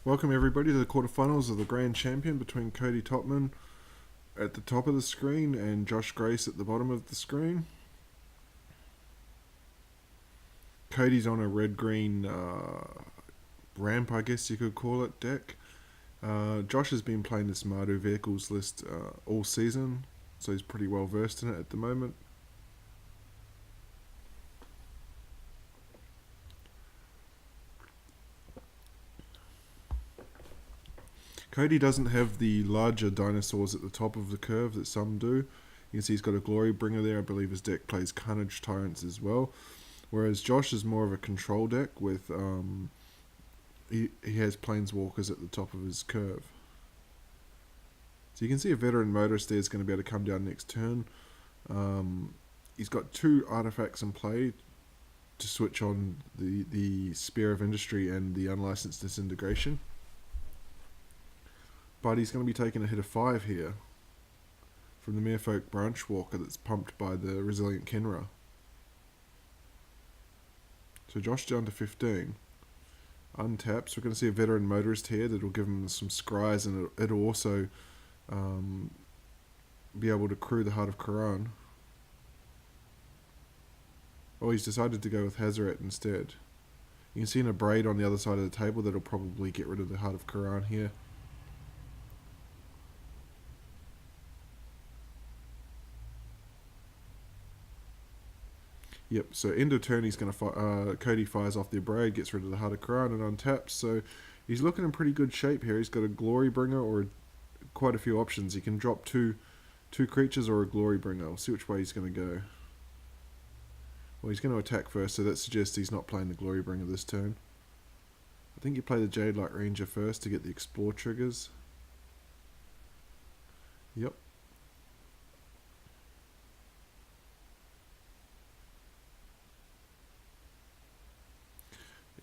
Welcome everybody to the quarterfinals of the Grand Champion between Cody Totman at the top of the screen and Josh Grace at the bottom of the screen. Cody's on a red-green ramp, I guess you could call it, deck. Josh has been playing this Mardu Vehicles list all season, so he's pretty well versed in it at the moment. Cody doesn't have the larger dinosaurs at the top of the curve that some do. You can see he's got a Glory Bringer there. I believe his deck plays Carnage Tyrants as well. Whereas Josh is more of a control deck with he has Planeswalkers at the top of his curve. So you can see a Veteran Motorist there is going to be able to come down next turn. He's got 2 artifacts in play to switch on the Spear of Industry and the Unlicensed Disintegration. But he's going to be taking a hit of 5 here from the Merfolk Branchwalker that's pumped by the Resilient Kenra. So Josh down to 15. Untaps. We're going to see a Veteran Motorist here that'll give him some scries, and it'll also be able to crew the Heart of Quran. Oh, he's decided to go with Hazaret instead. You can see a Braid on the other side of the table that'll probably get rid of the Heart of Quran here. Yep, so end of turn he's going to Cody fires off the Braid, gets rid of the Heart of Quran and untaps, so he's looking in pretty good shape here. He's got a Glory Bringer or quite a few options. He can drop two creatures or a Glory Bringer. We'll see which way he's going to go. Well, he's going to attack first, so that suggests he's not playing the Glory Bringer this turn. I think you play the Jade Light Ranger first to get the Explore triggers. Yep.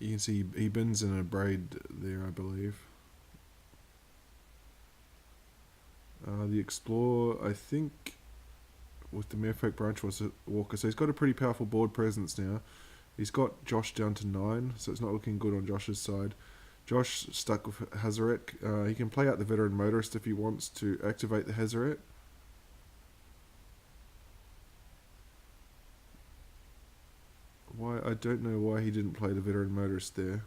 You can see he bins in a Braid there, I believe. The Explore, I think, with the Merfolk Branchwalker, so he's got a pretty powerful board presence now. He's got Josh down to 9, so it's not looking good on Josh's side. Josh stuck with Hazaret. He can play out the Veteran Motorist if he wants to activate the Hazaret. I don't know why he didn't play the Veteran Motorist there.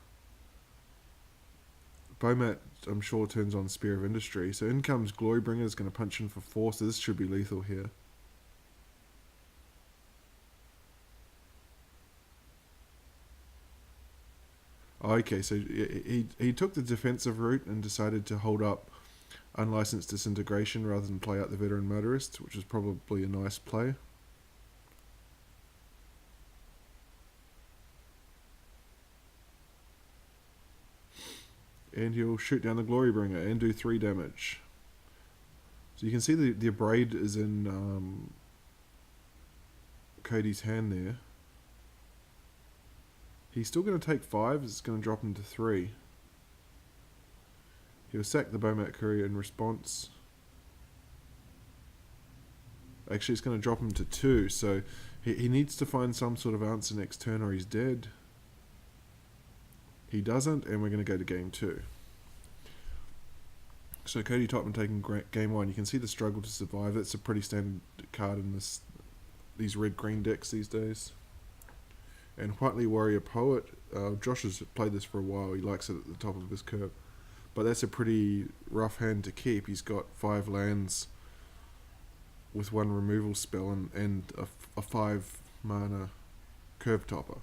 Bomat, I'm sure, turns on Spear of Industry. So in comes Glorybringer, is going to punch in for 4, so this should be lethal here. Okay, so he took the defensive route and decided to hold up Unlicensed Disintegration rather than play out the Veteran Motorist, which is probably a nice play. And he'll shoot down the Glorybringer and do 3 damage. So you can see the Braid is in Cody's hand there. He's still going to take 5, it's going to drop him to 3. He'll sack the Bomat Courier in response. Actually, it's going to drop him to 2, so he needs to find some sort of answer next turn or he's dead. He doesn't, and we're going to go to game 2. So Cody Totman taking game 1. You can see the struggle to survive. That's a pretty standard card in these red-green decks these days. And Whiteley Warrior Poet. Josh has played this for a while. He likes it at the top of his curve. But that's a pretty rough hand to keep. He's got 5 lands with 1 removal spell and a 5 mana curve topper.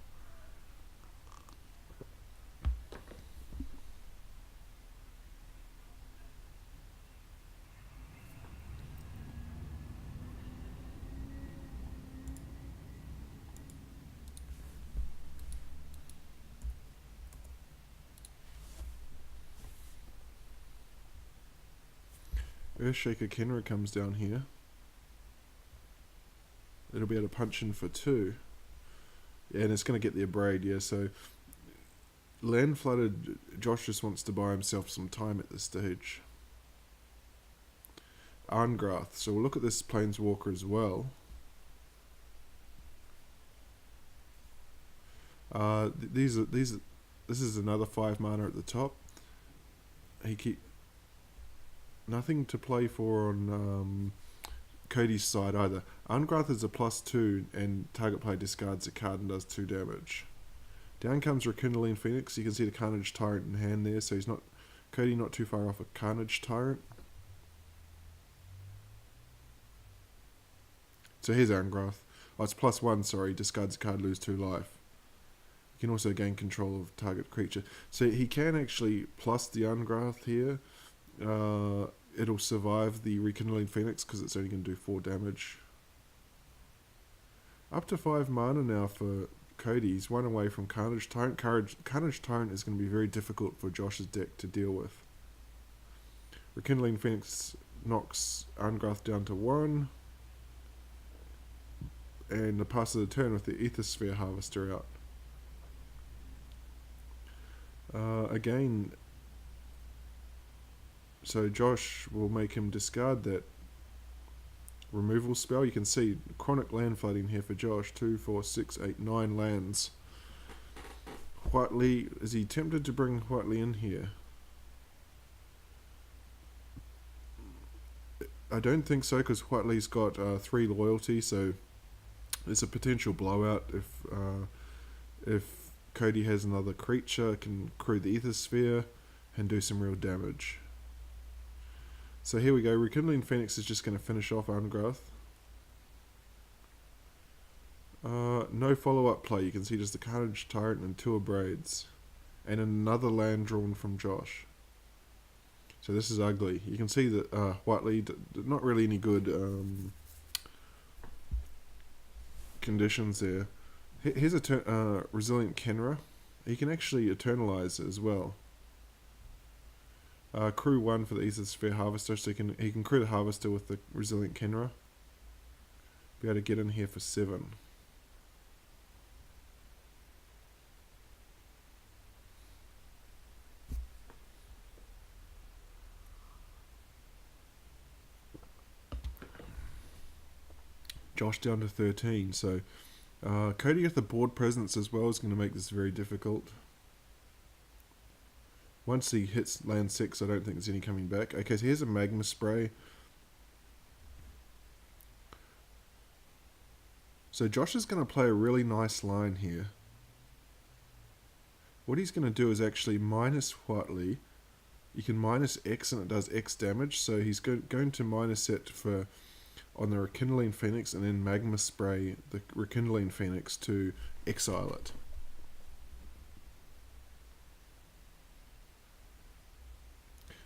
Earthshaker Kenra comes down here. It'll be able to punch in for 2. Yeah, and it's going to get the Abrade, yeah, so land flooded, Josh just wants to buy himself some time at this stage. Arngrath, so we'll look at this Planeswalker as well. This is another 5 mana at the top. he keep nothing to play for on Cody's side either. Ungrath is a +2, and target player discards a card and does 2 damage. Down comes Rekindling Phoenix. You can see the Carnage Tyrant in hand there, so Cody not too far off a Carnage Tyrant. So here's Ungrath. Oh, it's +1, sorry. Discards a card, lose 2 life. You can also gain control of target creature. So he can actually plus the Ungrath here. It'll survive the Rekindling Phoenix because it's only going to do 4 damage. Up to 5 mana now for Cody. He's 1 away from Carnage Tyrant. Carnage Tyrant is going to be very difficult for Josh's deck to deal with. Rekindling Phoenix knocks Ungrath down to 1. And the pass of the turn with the Aethersphere Harvester out. Again, so Josh will make him discard that removal spell. You can see chronic land flooding here for Josh. 2, 4, 6, 8, 9 lands. Whiteley, is he tempted to bring Whiteley in here? I don't think so, because Whiteley's got 3 loyalty, so there's a potential blowout if Cody has another creature, can crew the Aethersphere and do some real damage. So here we go. Rekindling Phoenix is just going to finish off Ungrath. No follow-up play. You can see just the Carnage Tyrant and 2 Abrades. And another land drawn from Josh. So this is ugly. You can see that Whiteley, not really any good conditions there. Here's a Resilient Kenra. He can actually Eternalize it as well. Crew 1 for the Aethersphere Harvester, so he can crew the Harvester with the Resilient Kenra. Be able to get in here for 7. Josh down to 13, so Cody with the board presence as well is going to make this very difficult. Once he hits land 6, I don't think there's any coming back. Okay, so here's a Magma Spray. So Josh is going to play a really nice line here. What he's going to do is actually minus Whiteley. You can minus X and it does X damage, so he's going to minus it for on the Rekindling Phoenix and then Magma Spray the Rekindling Phoenix to exile it.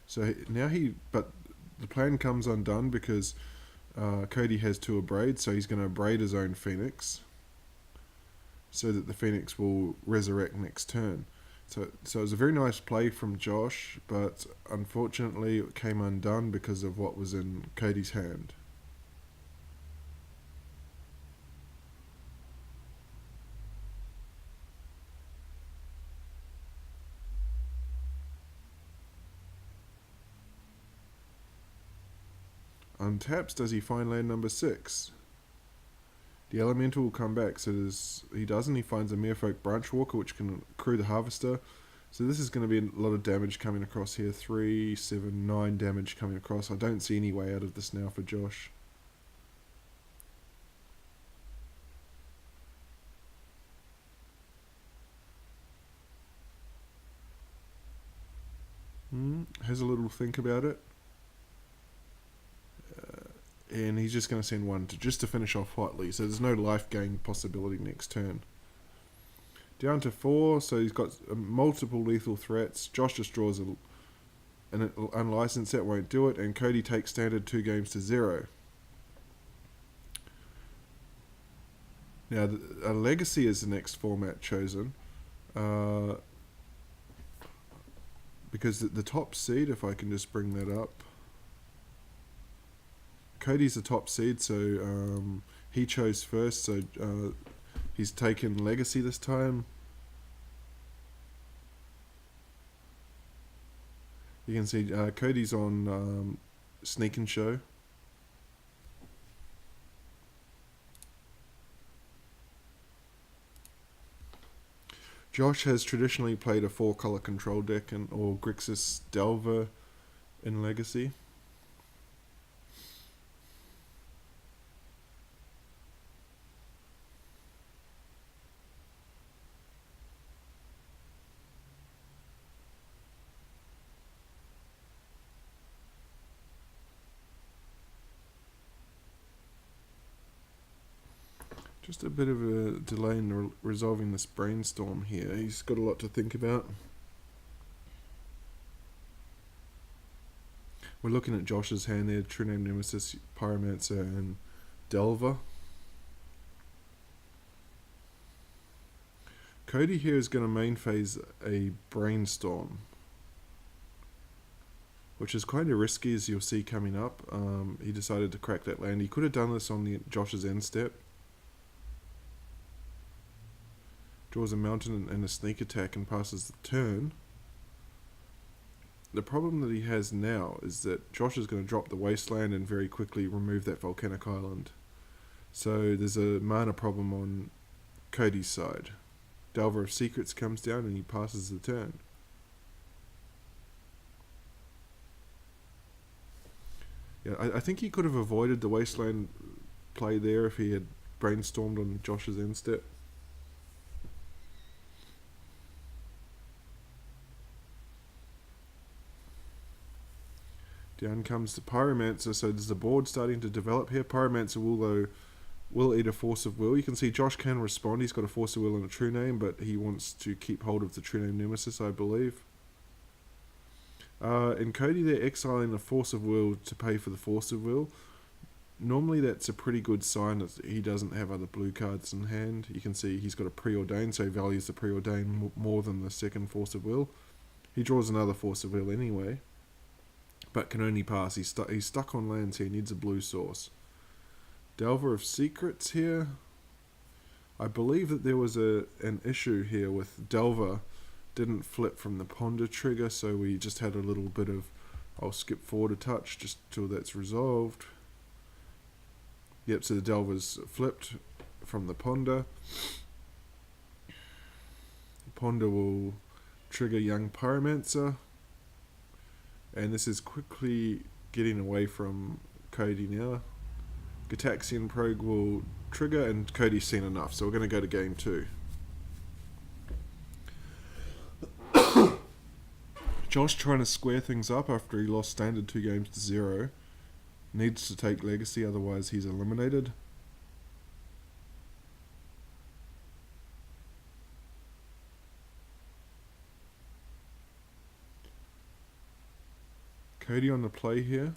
So now but the plan comes undone because Cody has 2 Abrades, so he's going to abrade his own Phoenix so that the Phoenix will resurrect next turn. So it was a very nice play from Josh, but unfortunately it came undone because of what was in Cody's hand. Untaps, does he find land number 6? The Elemental will come back, so he doesn't. He finds a Merfolk Branchwalker, which can crew the Harvester. So this is going to be a lot of damage coming across here. 3, 7, 9 damage coming across. I don't see any way out of this now for Josh. Has a little think about it. And he's just going to send 1 to finish off Whiteley. So there's no life gain possibility next turn. Down to 4, so he's got multiple lethal threats. Josh just draws an unlicensed, that won't do it. And Cody takes standard 2 games to 0. Now, a Legacy is the next format chosen. Because the top seed, if I can just bring that up. Cody's the top seed, so he chose first, so he's taken Legacy this time. You can see Cody's on Sneak and Show. Josh has traditionally played a 4-color control deck or Grixis Delver in Legacy. Just a bit of a delay in resolving this brainstorm here. He's got a lot to think about. We're looking at Josh's hand there, True Name Nemesis, Pyromancer and Delver. Cody here is going to main phase a Brainstorm, which is kind of risky, as you'll see coming up. He decided to crack that land. He could have done this on Josh's end step. Draws a mountain and a sneak attack and passes the turn. The problem that he has now is that Josh is going to drop the wasteland and very quickly remove that volcanic island. So there's a mana problem on Cody's side. Delver of Secrets comes down and he passes the turn. Yeah, I think he could have avoided the wasteland play there if he had brainstormed on Josh's end step. Down comes the Pyromancer, so there's the board starting to develop here. Pyromancer will eat a Force of Will. You can see Josh can respond. He's got a Force of Will and a True Name, but he wants to keep hold of the True Name Nemesis, I believe. In Cody, they're exiling a Force of Will to pay for the Force of Will. Normally that's a pretty good sign that he doesn't have other blue cards in hand. You can see he's got a Preordain, so he values the Preordain more than the second Force of Will. He draws another Force of Will anyway, but can only pass. He's stuck on lands here. He needs a blue source. Delver of Secrets here. I believe that there was an issue here with Delver didn't flip from the Ponder trigger, so we just had a little bit of... I'll skip forward a touch just till that's resolved. Yep, so the Delver's flipped from the Ponder. The Ponder will trigger Young Pyromancer. And this is quickly getting away from Cody now. Gataxian Progue will trigger, and Cody's seen enough, so we're going to go to game 2. Josh trying to square things up after he lost standard 2 games to 0. Needs to take Legacy, otherwise he's eliminated. Cody on the play here.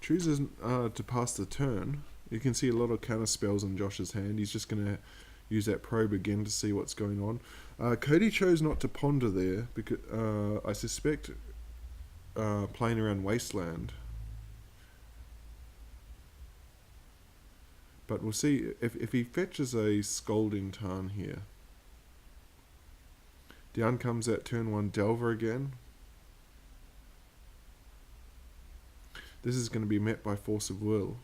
Chooses to pass the turn. You can see a lot of counter spells on Josh's hand. He's just going to use that probe again to see what's going on. Cody chose not to ponder there because I suspect playing around Wasteland. But we'll see if he fetches a Scalding Tarn here. Down comes that turn 1 Delver again. This is going to be met by Force of Will.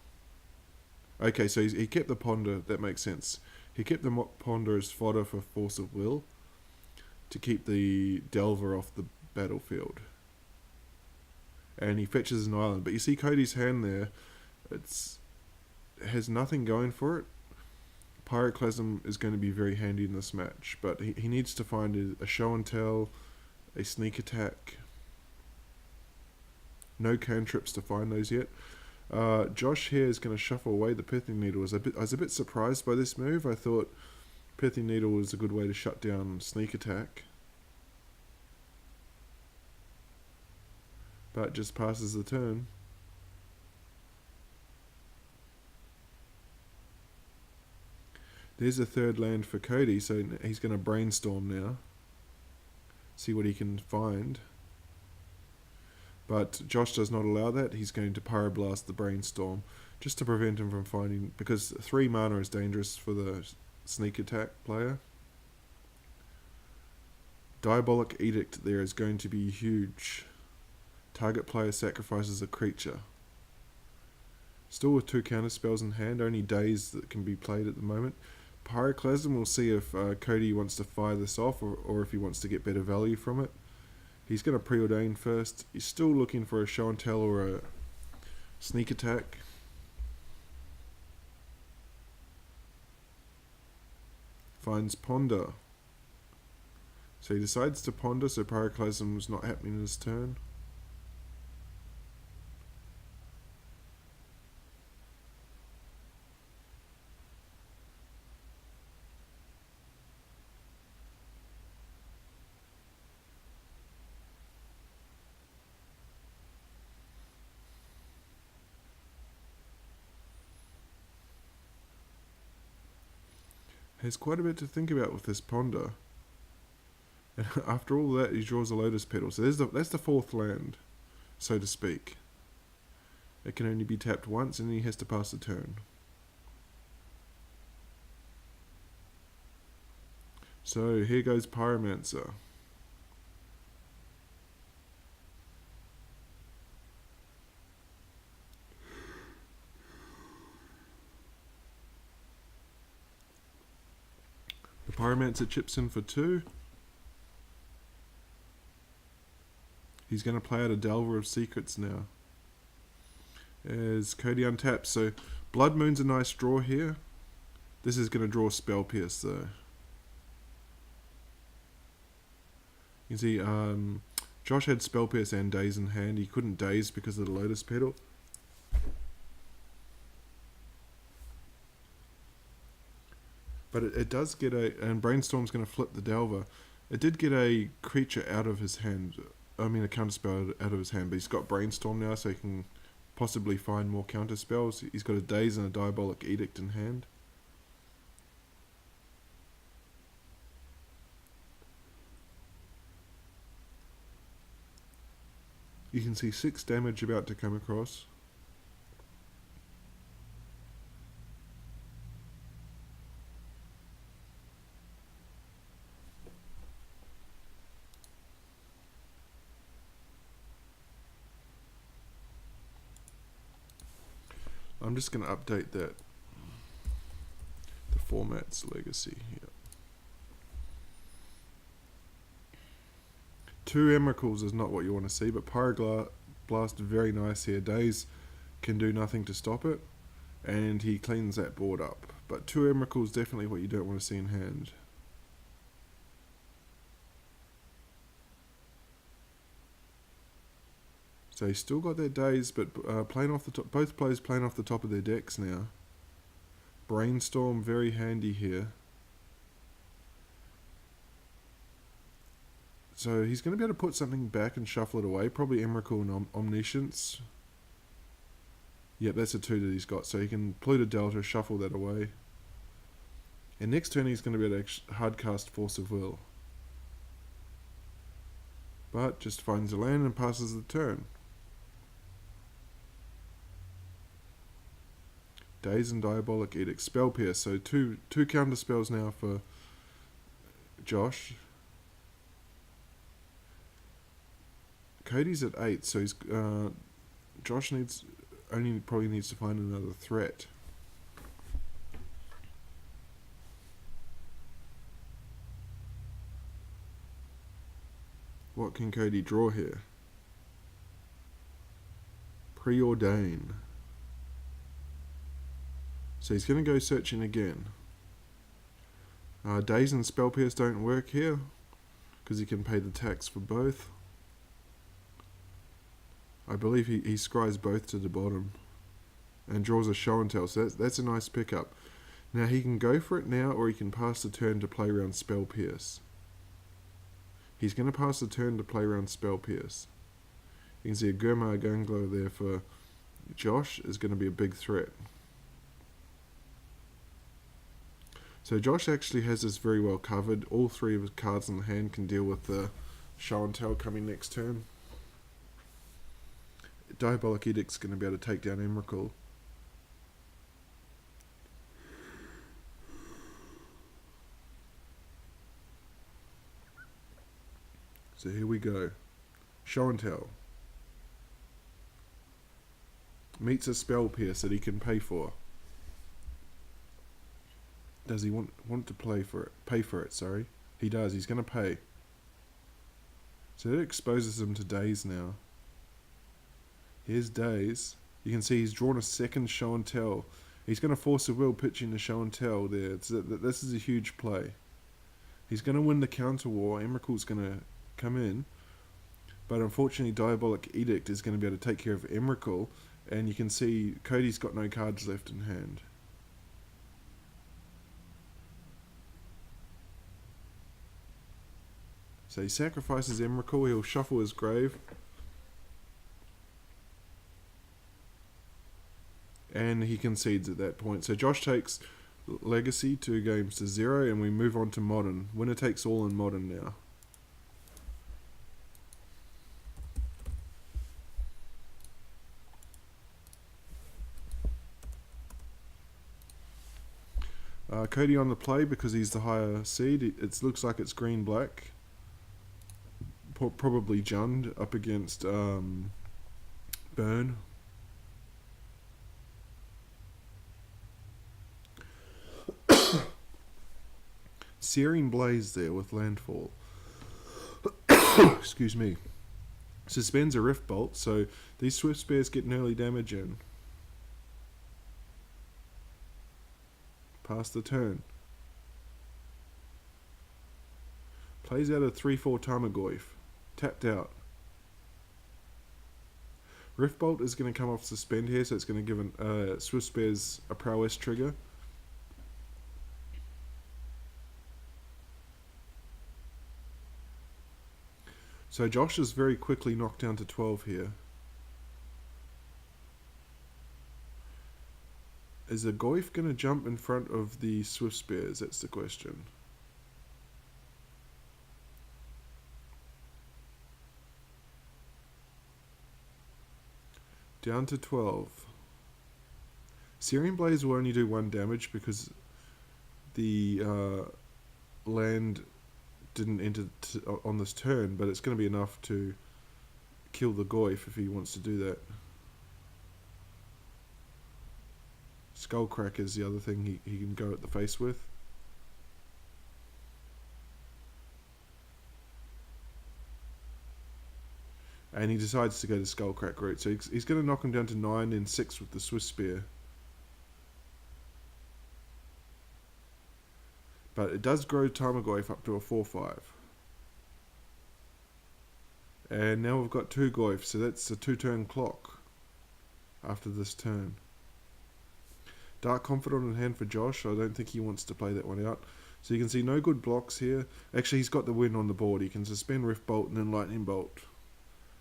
Okay, so he kept the Ponder. That makes sense. He kept the Ponder as fodder for Force of Will to keep the Delver off the battlefield. And he fetches an island. But you see Cody's hand there. It has nothing going for it. Pyroclasm is going to be very handy in this match. But he needs to find a show and tell, a sneak attack. No cantrips to find those yet. Josh here is going to shuffle away the Pithing Needle. I was a bit surprised by this move. I thought Pithing Needle was a good way to shut down sneak attack. But just passes the turn. There's a third land for Cody, so he's going to brainstorm now. See what he can find. But Josh does not allow that. He's going to Pyroblast the Brainstorm just to prevent him from finding... Because 3 mana is dangerous for the sneak attack player. Diabolic Edict there is going to be huge. Target player sacrifices a creature. Still with 2 counter spells in hand, only days that can be played at the moment. Pyroclasm, we'll see if Cody wants to fire this off or if he wants to get better value from it. He's going to preordain first. He's still looking for a show and tell or a sneak attack. Finds Ponder. So he decides to ponder, so Pyroclasm's not happening in his turn. Has quite a bit to think about with this ponder. And after all that, he draws a Lotus Petal. So that's the 4th land, so to speak. It can only be tapped once, and he has to pass the turn. So here goes Pyromancer. The Pyromancer chips in for 2. He's going to play out a Delver of Secrets now. As Cody untaps. So Blood Moon's a nice draw here. This is going to draw Spell Pierce though. You can see Josh had Spell Pierce and Daze in hand. He couldn't Daze because of the Lotus Petal. But it does get and Brainstorm's going to flip the Delver. It did get a creature out of his hand. I mean, a counterspell out of his hand, but he's got Brainstorm now, so he can possibly find more counterspells. He's got a Daze and a Diabolic Edict in hand. You can see 6 damage about to come across. I'm just going to update that. The format's legacy here. 2 Emeralds is not what you want to see, but Pyroblast very nice here. Daze can do nothing to stop it, and he cleans that board up. But 2 Emeralds definitely what you don't want to see in hand. So he's still got that Daze, but playing off the top. Both players playing off the top of their decks now. Brainstorm very handy here. So he's going to be able to put something back and shuffle it away. Probably Emrakul and Omniscience. Yep, that's a 2 that he's got. So he can Pluto Delta, shuffle that away. And next turn he's going to be able to hardcast Force of Will. But just finds a land and passes the turn. Daze and Diabolic Edict. Spell Pierce. So two counter spells now for Josh. Cody's at 8, so he's Josh probably needs to find another threat. What can Cody draw here? Preordain. So he's going to go searching again. Daze and Spell Pierce don't work here because he can pay the tax for both. I believe he scries both to the bottom and draws a show and tell, so that's a nice pickup. Now he can go for it now, or he can pass the turn to play around Spell Pierce. He's going to pass the turn to play around Spell Pierce. You can see a Gurmar Gungler there for Josh is going to be a big threat. So Josh actually has this very well covered. All 3 of his cards in the hand can deal with the show and tell coming next turn. Diabolic Edict's going to be able to take down Emrakul. So here we go. Show and tell. Meets a spell pierce that he can pay for. Does he want to play for it? Pay for it, sorry. He does. He's going to pay. So that exposes him to Daze now. Here's Daze. You can see he's drawn a second show and tell. He's going to force a will pitching the show and tell there. This is a huge play. He's going to win the counter war. Emrakul's going to come in. But unfortunately, Diabolic Edict is going to be able to take care of Emrakul. And you can see Cody's got no cards left in hand. So he sacrifices Emrakul. He'll shuffle his grave. And he concedes at that point. So Josh takes Legacy 2-0, and we move on to Modern. Winner takes all in Modern now. Cody on the play because he's the higher seed. It looks like it's green-black. Probably Jund up against Burn. Searing Blaze there with Landfall. Excuse me. Suspends a Rift Bolt, so these Swift Spears get an early damage in. Pass the turn. Plays out a 3-4 Tarmogoyf. Tapped out. Rift Bolt is going to come off suspend here, so it's going to give Swift Spears a prowess trigger. So Josh is very quickly knocked down to 12 here. Is the Goyf going to jump in front of the Swift Spears? That's the question. Down to 12. Searing Blaze will only do 1 damage because the land didn't enter on this turn, but it's going to be enough to kill the Goyf if he wants to do that. Skullcrack is the other thing he can go at the face with. And he decides to go to Skullcrack route. So he's going to knock him down to 9 and 6 with the Swift Spear. But it does grow Tarmogoyf up to a 4-5. And now we've got 2 Goyfs, so that's a 2-turn clock after this turn. Dark Confidant in hand for Josh. I don't think he wants to play that one out. So you can see no good blocks here. Actually, he's got the win on the board. He can suspend Rift Bolt and then Lightning Bolt.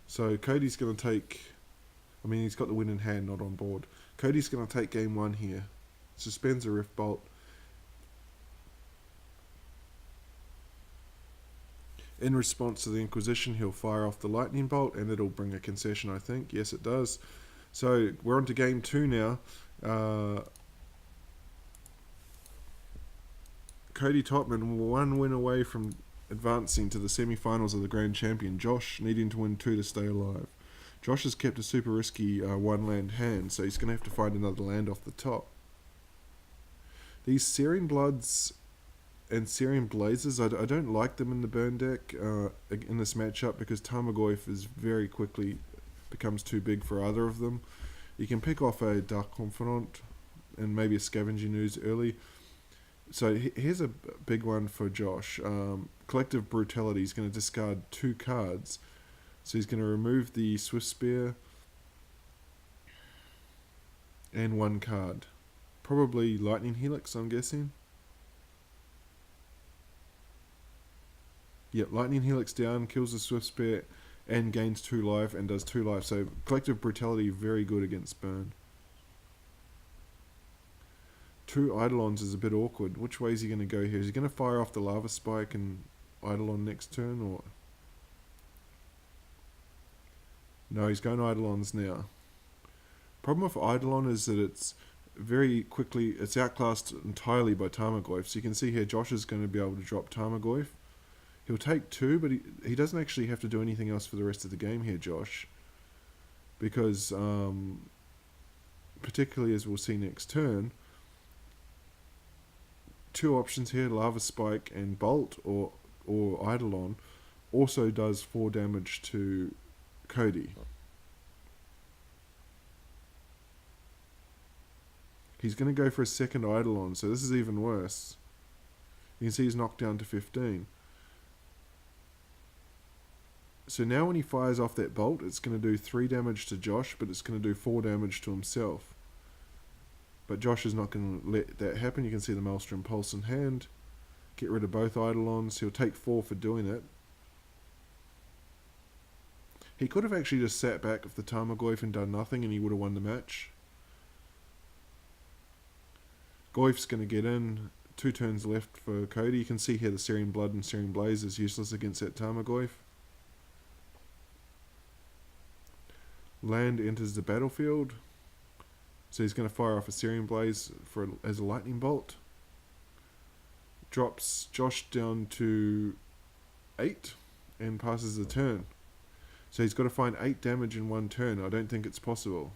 So Cody's going to take... I mean, he's got the win in hand, not on board. Cody's going to take game 1 here. Suspends a Rift Bolt. In response to the Inquisition, he'll fire off the Lightning Bolt, and it'll bring a concession, I think. Yes, it does. So we're on to game 2 now. Cody Totman 1 win away from advancing to the semi-finals of the Grand Champion. Josh needing to win 2 to stay alive. Josh has kept a super risky 1-land hand, so he's going to have to find another land off the top. These Searing Bloods and Searing Blazes, I don't like them in the burn deck in this matchup because Tarmogoyf is very quickly becomes too big for either of them. You can pick off a Dark Confidant and maybe a Scavenging Ooze early. So here's a big one for Josh. Collective Brutality. He's going to discard 2 cards. So he's going to remove the Swift Spear and 1 card. Probably Lightning Helix, I'm guessing. Yep, Lightning Helix down, kills the Swift Spear, and gains 2 life, and does 2 life. So, Collective Brutality, very good against burn. 2 Eidolons is a bit awkward. Which way is he going to go here? Is he going to fire off the Lava Spike and Eidolon next turn, or...? No, he's going Eidolons now. Problem with Eidolon is that it's very quickly... It's outclassed entirely by Tarmogoyf. So, you can see here, Josh is going to be able to drop Tarmogoyf. He'll take 2, but he doesn't actually have to do anything else for the rest of the game here, Josh. Because particularly as we'll see next turn, two options here, Lava Spike and Bolt or Eidolon, also does 4 damage to Cody. He's going to go for a second Eidolon, so this is even worse. You can see he's knocked down to 15. So now when he fires off that bolt, it's going to do 3 damage to Josh, but it's going to do 4 damage to himself. But Josh is not going to let that happen. You can see the Maelstrom Pulse in hand. Get rid of both Eidolons. He'll take 4 for doing it. He could have actually just sat back with the Tarmogoyf and done nothing, and he would have won the match. Goyf's going to get in. 2 turns left for Cody. You can see here the Syrian Blood and Syrian Blaze is useless against that Tarmogoyf. Land enters the battlefield. So he's going to fire off a Syrian Blaze as a lightning bolt. Drops Josh down to 8 and passes the turn. So he's got to find 8 damage in 1 turn. I don't think it's possible.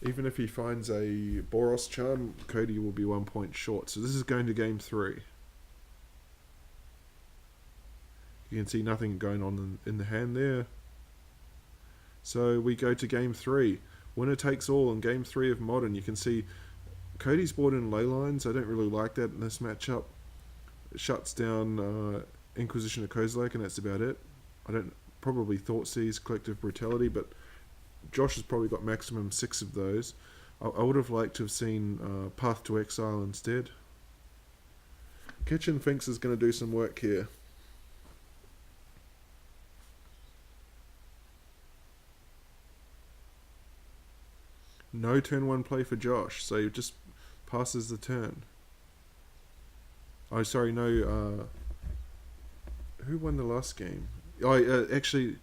Even if he finds a Boros Charm, Cody will be 1 point short. So this is going to game 3. You can see nothing going on in the hand there. So we go to game 3. Winner takes all in game 3 of Modern. You can see Cody's brought in ley lines. I don't really like that in this matchup. It shuts down Inquisition of Kozilek, and that's about it. I don't probably Thoughtseize, Collective Brutality, but Josh has probably got maximum 6 of those. I would have liked to have seen Path to Exile instead. Kitchen Finks is going to do some work here. No turn 1 play for Josh, so he just passes the turn. Oh, sorry, no. Who won the last game? Oh, actually,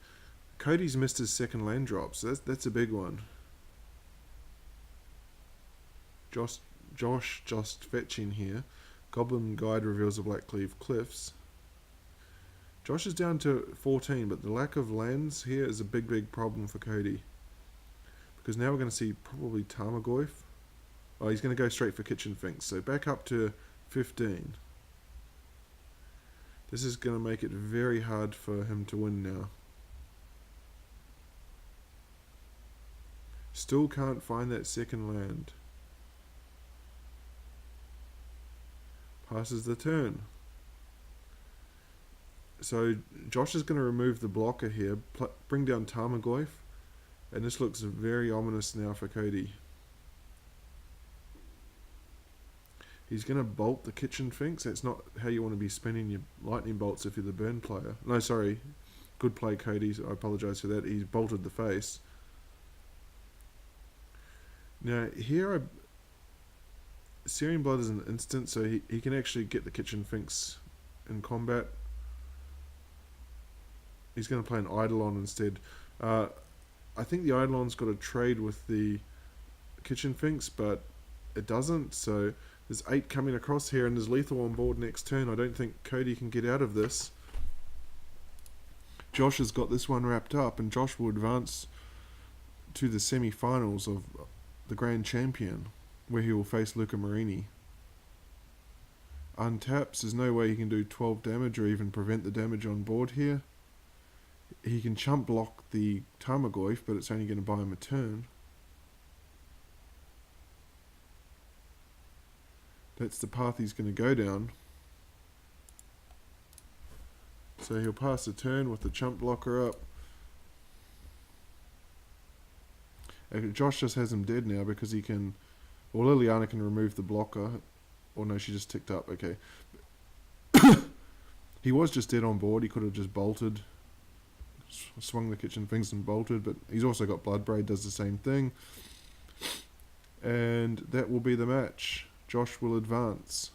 Cody's missed his second land drop, so that's a big one. Josh just fetching here. Goblin Guide reveals the Blackcleave Cliffs. Josh is down to 14, but the lack of lands here is a big problem for Cody. Because now we're going to see probably Tarmogoyf. Oh, he's going to go straight for Kitchen Finks. So back up to 15. This is going to make it very hard for him to win now. Still can't find that second land. Passes the turn. So Josh is going to remove the blocker here, bring down Tarmogoyf. And this looks very ominous now for Cody. He's going to bolt the Kitchen Finks. That's not how you want to be spending your lightning bolts if you're the burn player. No, sorry. Good play, Cody. I apologise for that. He's bolted the face. Now, here, Syrian Blood is an instant, so he can actually get the Kitchen Finks in combat. He's going to play an Eidolon instead. I think the Eidolon's got a trade with the Kitchen Finks, but it doesn't. So there's 8 coming across here, and there's lethal on board next turn. I don't think Cody can get out of this. Josh has got this one wrapped up, and Josh will advance to the semi-finals of the Grand Champion, where he will face Luca Marini. Untaps, there's no way he can do 12 damage or even prevent the damage on board here. He can chump block the Tarmogoyf, but it's only going to buy him a turn. That's the path he's going to go down. So he'll pass the turn with the chump blocker up. Josh just has him dead now because he can... Well, Liliana can remove the blocker. Or no, she just ticked up. Okay. He was just dead on board. He could have just bolted. Swung the Kitchen Finks and bolted. But he's also got Bloodbraid, does the same thing. And that will be the match. Josh will advance.